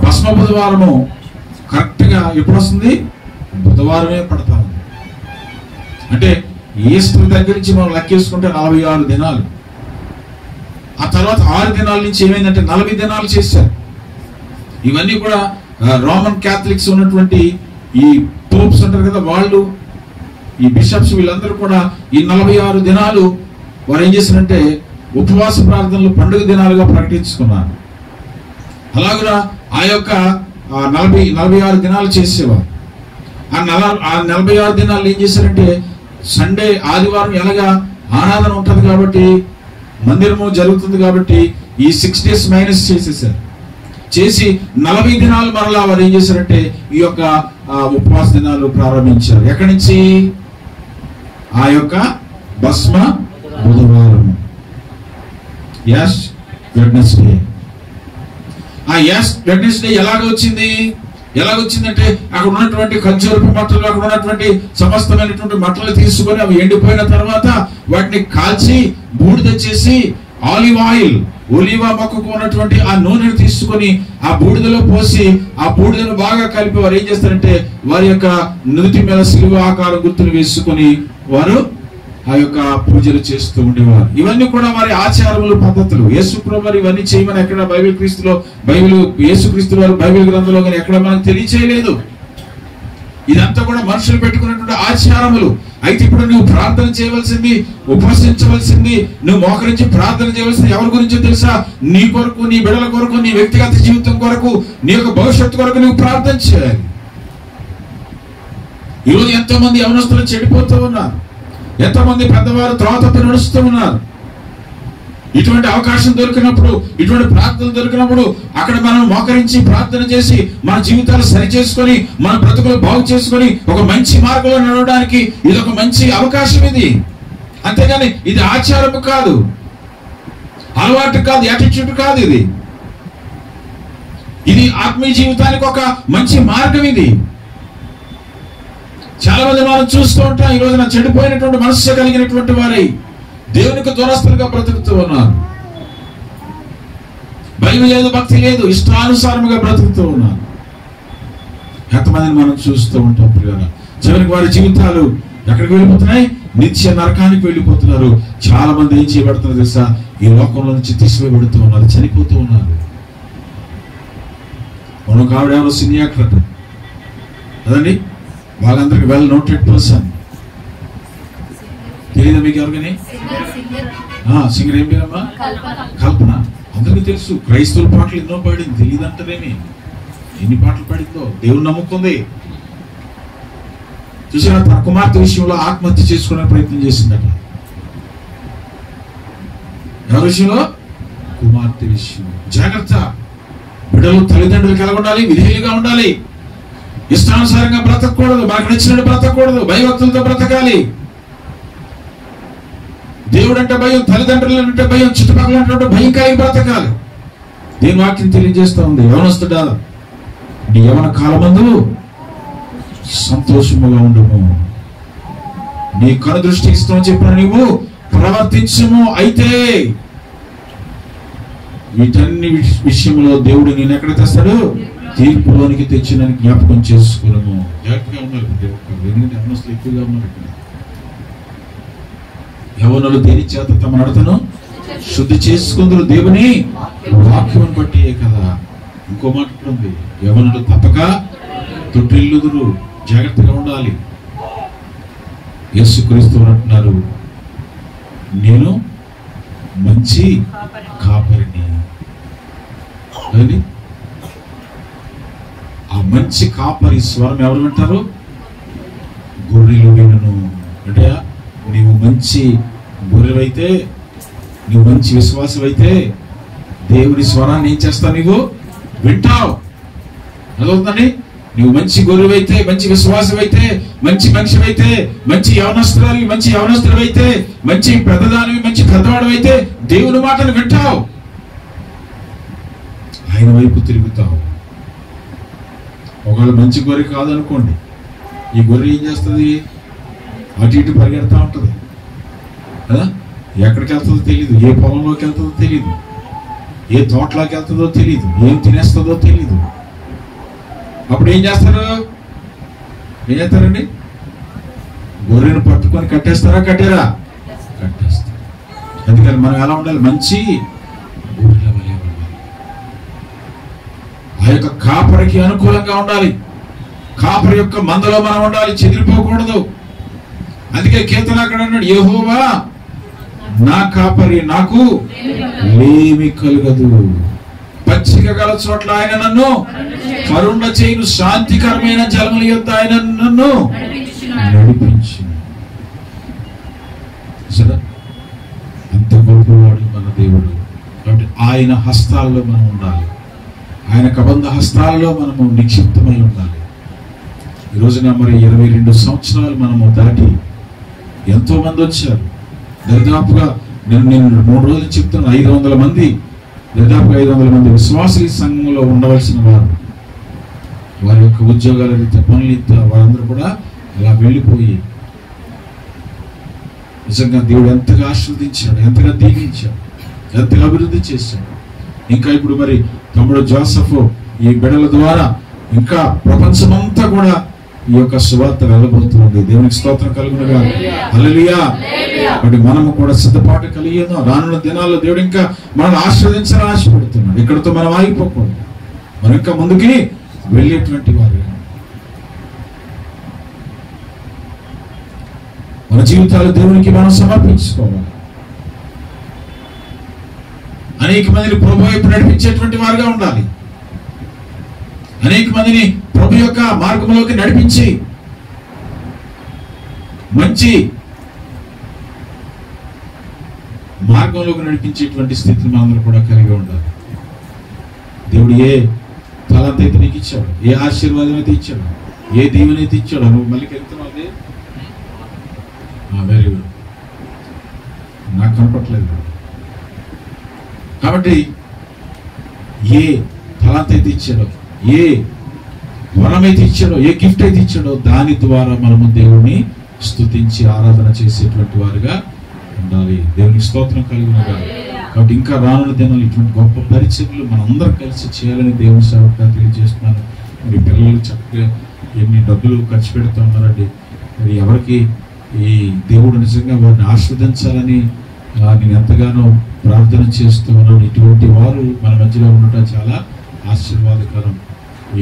భస్మ బుధవారము కరెక్ట్ గా ఎప్పుడు వస్తుంది? బుధవారమే పడతా ఉంది. అంటే ఈస్టర్ దగ్గర నుంచి మనం లెక్కేసుకుంటే 46 దినాలు. ఆ తర్వాత 6 దినాల నుంచి ఏమైందంటే 40 దినాలు చేశారు. ఇవన్నీ కూడా రోమన్ క్యాథలిక్స్ ఉన్నటువంటి ఈ పోప్స్ ఉంటారు కదా, వాళ్ళు ఈ బిషప్స్ వీళ్ళందరూ కూడా ఈ 46 దినాలు వారు ఏం చేశారంటే ఉపవాస ప్రార్థనలు పండుగ దినాలుగా ప్రకటించుకున్నారు. అలాగా ఆ యొక్క 46 దినాలు చేసేవారు. ఆ 46 దినాలు ఏం చేశారంటే సండే ఆదివారం ఎలాగా ఆరాధన ఉంటుంది కాబట్టి మందిరము జరుగుతుంది కాబట్టి ఈ 6 డేస్ మైనస్ చేసేసారు. చేసి 40 దినాలు మరలా వారు ఏం చేశారంటే ఈ యొక్క ఉపవాస దినాలు ప్రారంభించారు. ఎక్కడి నుంచి? ఆ యొక్క భస్మ బుధవారం, యాష్ వెడ్నెస్డే. ఆ యాష్ వెడ్నెస్డే ఎలాగొచ్చిందంటే అక్కడ ఉన్నటువంటి ఖర్జూరపు మట్టలు, అక్కడ ఉన్నటువంటి సమస్తమైనటువంటి మట్టలు తీసుకొని అవి ఎండిపోయిన తర్వాత వాటిని కాల్చి బూడిద చేసి ఆలివ్ ఆయిల్, ఒలివా మొక్కకు ఉన్నటువంటి ఆ నూనెను తీసుకొని ఆ బూడిదలో పోసి ఆ బూడిదను బాగా కలిపి వారు ఏం చేస్తారంటే వారి యొక్క నుదుటి మీద శిలువ ఆకారం గుర్తులు వేసుకొని వారు ఆ యొక్క పూజలు చేస్తూ ఉండేవారు. ఇవన్నీ కూడా వారి ఆచారములు, పద్ధతులు. యేసు ప్రభువు ఇవన్నీ చేయమని ఎక్కడ యేసుక్రీస్తు వారు బైబిల్ గ్రంథంలో కానీ ఎక్కడ మనకు తెలియచేయలేదు. ఇదంతా కూడా మనుషులు పెట్టుకున్నటువంటి ఆచారములు. అయితే ఇప్పుడు నువ్వు ప్రార్థన చేయవలసింది, ఉపవసించవలసింది, నువ్వు మోకరించి ప్రార్థన చేయవలసింది ఎవరి గురించో తెలుసా? నీ కొరకు, నీ బిడ్డల కొరకు, నీ వ్యక్తిగత జీవితం కొరకు, నీ యొక్క భవిష్యత్తు కొరకు నువ్వు ప్రార్థన చేయాలి. ఈరోజు ఎంతో మంది యవనస్తులు చెడిపోతూ ఉన్నారు. ఎంతో మంది పెద్దవారు త్రోవతప్పి నడుస్తూ ఉన్నారు. ఇటువంటి అవకాశం దొరికినప్పుడు, ఇటువంటి ప్రార్థనలు దొరికినప్పుడు అక్కడ మనం మోకరించి ప్రార్థన చేసి మన జీవితాలు సరి చేసుకొని మన బ్రతుకులు బాగు చేసుకొని ఒక మంచి మార్గంలో నడవడానికి ఇది ఒక మంచి అవకాశం. ఇది అంతేగాని ఇది ఆచారము కాదు, అలవాటు కాదు, యాటిట్యూడ్ కాదు. ఇది ఆత్మీయ జీవితానికి ఒక మంచి మార్గం. ఇది చాలా మంది మనం చూస్తూ ఉంటాం. ఈ రోజున చెడిపోయినటువంటి మనస్సు కలిగినటువంటి వారై దేవునికి దూరస్తులుగా బ్రతుకుతూ ఉన్నారు. భయం లేదు, భక్తి లేదు, ఇష్టానుసారముగా బ్రతుకుతూ ఉన్నారు. ఎంతమందిని మనం చూస్తూ ఉంటాం ప్రియులారా. చివరికి వారి జీవితాలు ఎక్కడికి వెళ్ళిపోతున్నాయి? నిత్య నరకానికి వెళ్ళిపోతున్నారు. చాలా మంది ఏం చేయబడుతున్నారు తెలుసా? ఈ లోకంలో నుంచి తీసివేయబడుతూ ఉన్నారు, చనిపోతూ ఉన్నారు. మనకు ఆవిడ ఎవరో సినీ యాక్టర్ కదండి, బాగా అందరికి వెల్ నోటెడ్ పర్సన్. తెలియదా మీకు ఎవరికని? సింగర్ ఏం పేరమ్మా? కల్పన. అందరికీ తెలుసు. క్రైస్తవుల పాటలు ఎన్నో పాడింది, తెలియదంటారేమి ఎన్ని పాటలు పాడిందో. దేవుని నమ్ముకుంది. చూసారా, తన కుమార్తె విషయంలో ఆత్మహత్య చేసుకునే ప్రయత్నం చేసిందట. ఎవరి విషయంలో? కుమార్తె విషయం. జాగ్రత్త. బిడ్డలు తల్లిదండ్రులకు ఎలా ఉండాలి? విధేయులుగా ఉండాలి. ఇష్టానుసారంగా బ్రతకూడదు, మనకు నచ్చినట్టు బ్రతకూడదు, భయభక్తులతో బ్రతకాలి. దేవుడు అంటే భయం, తల్లిదండ్రులు అంటే భయం, చుట్టుపక్కల అంటే భయం కలిగి బ్రతకాలి. దేని వాక్యం తెలియజేస్తా ఉంది. యవనస్తుడా, నీ యవన కాలమందు సంతోషముగా ఉండము. నీ కనుదృష్టి ఇష్టం చెప్పిన నీవు ప్రవర్తించము. అయితే వీటన్ని విషయంలో దేవుడు నేను ఎక్కడ తెస్తాడు? తీర్పులోనికి తెచ్చిన జ్ఞాపకం చేసుకోవడము. జాగ్రత్తగా ఉన్నారు. ఎందుకంటే యవనస్తులు ఎక్కువగా ఉన్నారు ఇక్కడ. యవనులు దేని చేత తమ నడతను శుద్ధి చేసుకుందరు? దేవుని వాక్యం బట్టి కదా. ఇంకో మాట కూడా ఉంది, యవనులు తప్పక తొట్టిల్లుదురు. జాగ్రత్తగా ఉండాలి. యేసుక్రీస్తు అంటున్నారు, నేను మంచి కాపరిని. ఆ మంచి కాపరి స్వరం ఎవరు వింటారు? గొర్రెలు వినును. అంటే నీవు మంచి గొర్రెవైతే, నువ్వు మంచి విశ్వాసమైతే దేవుని స్వరాన్ని ఏం చేస్తావు? నీవు వింటావు. అదవుతుందండి. నువ్వు మంచి గొర్రెవైతే, మంచి విశ్వాసమైతే, మంచి మనిషివైతే, మంచి యవనస్తులైతే, మంచి పెద్దదానివి, మంచి పెద్దవాడివైతే దేవుని మాటను వింటావు. ఆయన వైపు తిరుగుతావు. ఒకవేళ మంచి గొర్రె కాదనుకోండి, ఈ గొర్రె ఏం చేస్తుంది? అటు ఇటు పరిగెడతా ఉంటుంది కదా. ఎక్కడికి వెళ్తుందో తెలియదు, ఏ పొలంలోకి వెళ్తుందో తెలియదు, ఏ తోటలోకి వెళ్తుందో తెలియదు, ఏం తినేస్తుందో తెలియదు. అప్పుడు ఏం చేస్తారండి? గొర్రెను పట్టుకొని కట్టేస్తారా? కట్టారా? కట్టేస్తారు. అందుకని మనం ఎలా ఉండాలి? మంచి గొర్రెల వలె ఉండాలి. ఆ యొక్క కాపరికి అనుకూలంగా ఉండాలి. కాపరి యొక్క మందలో మనం ఉండాలి, చెదిరిపోకూడదు. అందుకే కీర్తనాకారుడు అన్నాడు, యెహోవా నా కాపరి, నాకు లేమి కలుగదు. పచ్చిక గల చోట్ల ఆయన నన్ను కరుణ చేయును, శాంతికరమైన జలముల యొద్ద ఆయన నన్ను నడిపించును. సరే, అంత గొప్పవాడు మన దేవుడు. కాబట్టి ఆయన హస్తాల్లో మనం ఉండాలి. ఆయన కబంధ హస్తాల్లో మనము నిక్షిప్తమై ఉండాలి. ఈ రోజున మరి 22 సంవత్సరాలు మనము దాటి ఎంతో మంది వచ్చారు. దరిదాపుగా నేను 3 రోజులు చెప్తున్నాను, 500 మంది, దాదాపుగా 500 మంది విశ్వాసుల సంఘంలో ఉండవలసిన వారు, వారి యొక్క ఉద్యోగాల రీత్యా, పనుల రీత్యా వారందరూ కూడా అలా వెళ్ళిపోయి, నిజంగా దేవుడు ఎంతగా ఆశీర్వదించాడు, ఎంతగా దీవించాడు, ఎంతగా అభివృద్ధి చేశాడు. ఇంకా ఇప్పుడు మరి తమ్ముడు జోసెఫ్ ఈ బిడ్డల ద్వారా ఇంకా ప్రపంచమంతా కూడా ఈ యొక్క సువార్త వెళ్ళబోతుంది. దేవునికి స్తోత్రం కలుగునుగా. హల్లెలూయా. కాబట్టి మనము కూడా సిద్ధపాటు కలిగేదో. రానున్న దినాల్లో దేవుడు ఇంకా మనల్ని ఆశీర్వదించాలని ఆశపడుతున్నాడు. ఇక్కడితో మనం ఆగిపోకూడదు. మనం ఇంకా ముందుకి వెళ్ళేటువంటి వారు. మన జీవితాలు దేవునికి మనం సమర్పించుకోవాలి. అనేక మందిని ప్రభు వైపు నడిపించేటువంటి వారుగా ఉండాలి. అనేక మందిని ప్రభు యొక్క మార్గంలోకి నడిపించి మంచి మార్గంలోకి నడిపించేటువంటి స్థితిని మనందరూ కూడా కలిగి ఉండాలి. దేవుడు ఏ తలంత అయితే నీకు ఇచ్చాడు, ఏ ఆశీర్వాదం అయితే ఇచ్చాడు, ఏ దీవెన అయితే ఇచ్చాడో నువ్వు మళ్ళీ వెళ్తున్నావు. అదే వెరీ గుడ్. నాకు కనపట్లేదు. కాబట్టి ఏ తలంత అయితే ఇచ్చాడో, ఏ వరం అయితే ఇచ్చాడో, ఏ గిఫ్ట్ అయితే ఇచ్చాడో దాని ద్వారా మనము దేవుని స్తుతించి ఆరాధన చేసేటువంటి వారుగా ఉండాలి. దేవునికి స్తోత్రం కలిగినగా. కాబట్టి ఇంకా రానున్న దినాలు ఇటువంటి గొప్ప పరిచర్లు మనందరం కలిసి చేయాలని దేవుని సేవకుగా తెలియజేస్తున్నాను. మరి పిల్లలు చక్కగా ఎన్ని డబ్బులు ఖర్చు పెడుతూ ఉన్నారండి. మరి ఎవరికి ఈ దేవుడు నిజంగా వారిని ఆశీర్వదించాలని నేను ఎంతగానో ప్రార్థన చేస్తూ ఉన్నాను. ఇటువంటి వారు మన మధ్యలో ఉండటం చాలా ఆశీర్వాదకరం.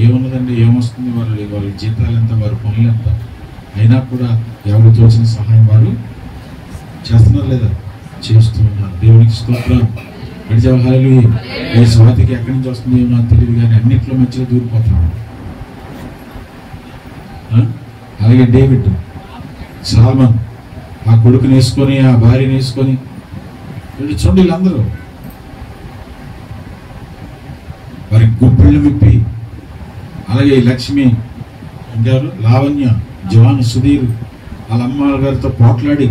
ఏమున్నదండి, ఏమొస్తుంది? వాళ్ళ జీతాలు ఎంత, వారి పనులు ఎంత, అయినా కూడా ఎవరు తోచిన సహాయం వారు చేస్తున్నారు లేదా? చేస్తూ ఉన్నారు. దేవునికి స్తోత్రం. హల్లెలూయా. ఈ స్వాతికి ఎక్కడి నుంచి వస్తుంది ఏమో నాకు తెలియదు, కానీ అన్నింటిలో మధ్యలో దూరిపోతున్నాడు. అలాగే డేవిడ్, సాల్మన్ ఆ కొడుకుని వేసుకొని, ఆ భార్యని వేసుకొని చూడండి, వీళ్ళందరూ వారి గుప్పిళ్ళు విప్పి, అలాగే లక్ష్మి, ఇంకెవరు, లావణ్య, జవాన్, సుధీర్ వాళ్ళ అమ్మ గారితో పోట్లాడి,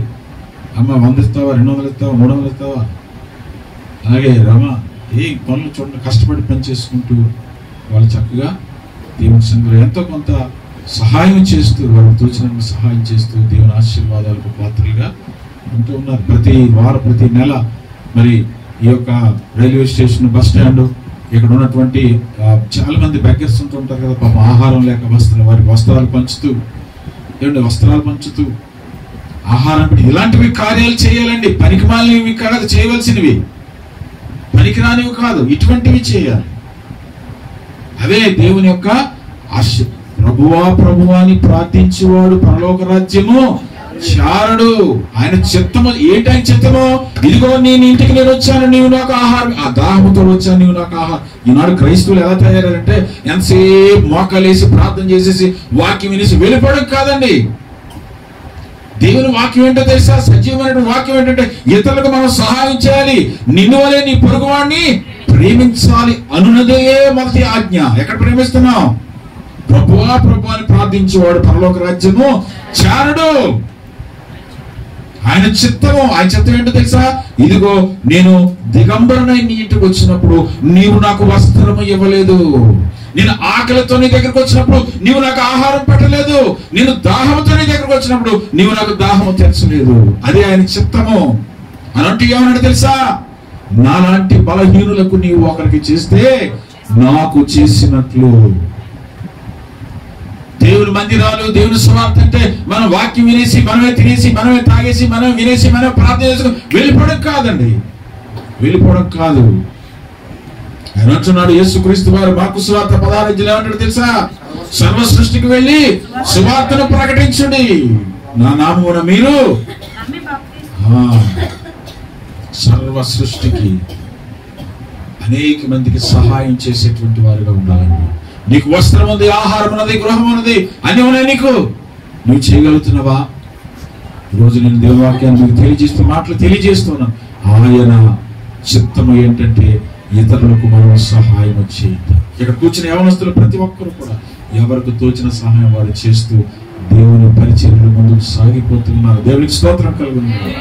అమ్మ 100 ఇస్తావా, 200 ఇస్తావా, 300 ఇస్తావా, అలాగే రమ ఏ పనులు చూడండి కష్టపడి పని చేసుకుంటూ వాళ్ళు చక్కగా దేవుని సంఘంలో ఎంతో కొంత సహాయం చేస్తూ, వారికి తోచినందుకు సహాయం చేస్తూ దేవుని ఆశీర్వాదాలకు పాత్రలుగా ఉంటూ ఉన్నారు. ప్రతి వారం, ప్రతి నెల మరి ఈ యొక్క రైల్వే స్టేషన్, బస్ స్టాండ్, ఇక్కడ ఉన్నటువంటి చాలా మంది బెగ్గర్స్ ఉంటుంటారు కదా, పాపం ఆహారం లేక వారికి వస్త్రాలు పంచుతూ, వస్త్రాలు పంచుతూ, ఆహారం పెట్టి ఇలాంటివి కార్యాలు చేయాలండి. పనికిమాలినవి కాదు చేయవలసినవి, పనికిరానివి కాదు, ఇటువంటివి చేయాలి. అదే దేవుని యొక్క ఆశ. ప్రభువా అని ప్రార్థించేవాడు పరలోక రాజ్యము చారడు. ఆయన చిత్తము ఏంటి? ఆయన చిత్తము, ఇదిగో నేను ఇంటికి నేను వచ్చాను, నీవు నాకు ఆహారం, ఆ దాహముతో వచ్చాను, నీవు నాకు ఆహారం. ఈనాడు క్రైస్తవులు ఎలా తయారంటే ఎంతసేపు మోకాలేసి ప్రార్థన చేసేసి వాక్యం వినేసి వెళ్ళిపోవడం కాదండి. దేవుని వాక్యం ఏంటో తెలుసా? సజీవమైన వాక్యం ఏంటంటే ఇతరులకు మనం సహాయం చేయాలి, నిన్ను వలె నీ పొరుగువాడిని ప్రేమించాలి అనున్నదే మొదటి ఆజ్ఞ. ఎక్కడ ప్రేమిస్తున్నాం? ప్రభువా అని ప్రార్థించేవాడు పరలోక రాజ్యము చారుడు. ఆయన చిత్తము ఏంటో తెలుసా? ఇదిగో నేను దిగంబరునై నీ ఇంటికి వచ్చినప్పుడు నీవు నాకు వస్త్రము ఇవ్వలేదు, నేను ఆకలితో నీ దగ్గరకు వచ్చినప్పుడు నీవు నాకు ఆహారం పెట్టలేదు, నేను దాహంతో నీ దగ్గరకు వచ్చినప్పుడు నీవు నాకు దాహము తీర్చలేదు. అదే ఆయన చిత్తము. అనంటే ఏమన్నాడు తెలుసా? నాలాంటి బలహీనులకు నీవు ఒకరికి చేస్తే నాకు చేసినట్లు. దేవుని మందిరాలు, దేవుని సువార్త అంటే మనం వాక్యం వినేసి, మనమే తినేసి, మనమే తాగేసి, మనమే వినేసి, మనమే ప్రార్థన చేసుకుని వెళ్ళిపోవడం కాదండి, వెళ్ళిపోవడం కాదు. ఆయన అంటున్నాడు, యేసుక్రీస్తు వారు మార్కు సువార్త 16 ఏమంటాడు తెలుసా? సర్వ సృష్టికి వెళ్ళి సువార్తను ప్రకటించండి, నా నామమున మీరు. సర్వ సృష్టికి అనేక మందికి సహాయం చేసేటువంటి వారుగా ఉండాలండి. నీకు వస్త్రం ఉంది, ఆహారం ఉన్నది, గృహం ఉన్నది, అన్ని ఉన్నాయి, నీకు నువ్వు చేయగలుగుతున్నావా? ఈరోజు నేను దేవవాక్యాన్ని మీకు మాటలు తెలియజేస్తున్నాను. ఆయన చిత్తము ఏంటంటే ఇతరులకు మనం సహాయం చేద్దాం. ఇక్కడ కూర్చున్న యవనస్తులు ప్రతి ఒక్కరు కూడా ఎవరికి తోచిన సహాయం వారు చేస్తూ దేవుని పరిచర్యలు ముందుకు సాగిపోతున్నారు. దేవునికి స్తోత్రం కలుగుతుంది.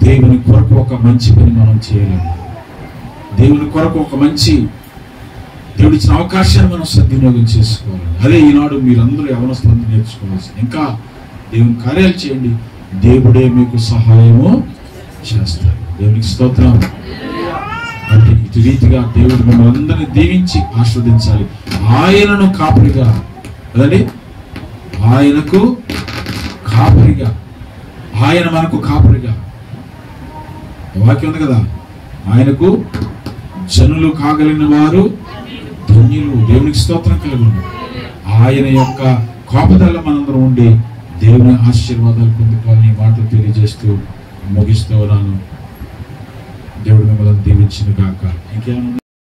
దేవుని కొరకు ఒక మంచి పని మనం చేయలేము. దేవుని కొరకు ఒక మంచి దేవుడిచ్చిన అవకాశాన్ని మనం సద్వినియోగం చేసుకోవాలి. అదే ఈనాడు మీరందరూ యవనస్తులు నేర్చుకోవాల్సింది. ఇంకా దేవుని కార్యాలు చేయండి, దేవుడే మీకు సహాయము చేస్తాడు. దేవునికి స్తోత్రం. అంటే ఇటు రీతిగా దేవుడు మిమ్మల్ని అందరినీ దీవించి ఆస్వాదించాలి. ఆయనను కాపరిగా కదండి, ఆయనకు కాపరిగా, ఆయన మనకు కాపరిగా. వాక్యం ఉంది కదా, ఆయనకు జనులు కాగలిగిన వారు ధన్యులు. దేవునికి స్తోత్రం కలుగును. ఆయన యొక్క కాపుదల మనందరం ఉండి దేవుని ఆశీర్వాదాలు పొందుకోవాలని మాటలు తెలియజేస్తూ ముగిస్తూ ఉన్నాను. దేవుడు మిమ్మల్ని దీవించును గాక. ఇంకేమన్నా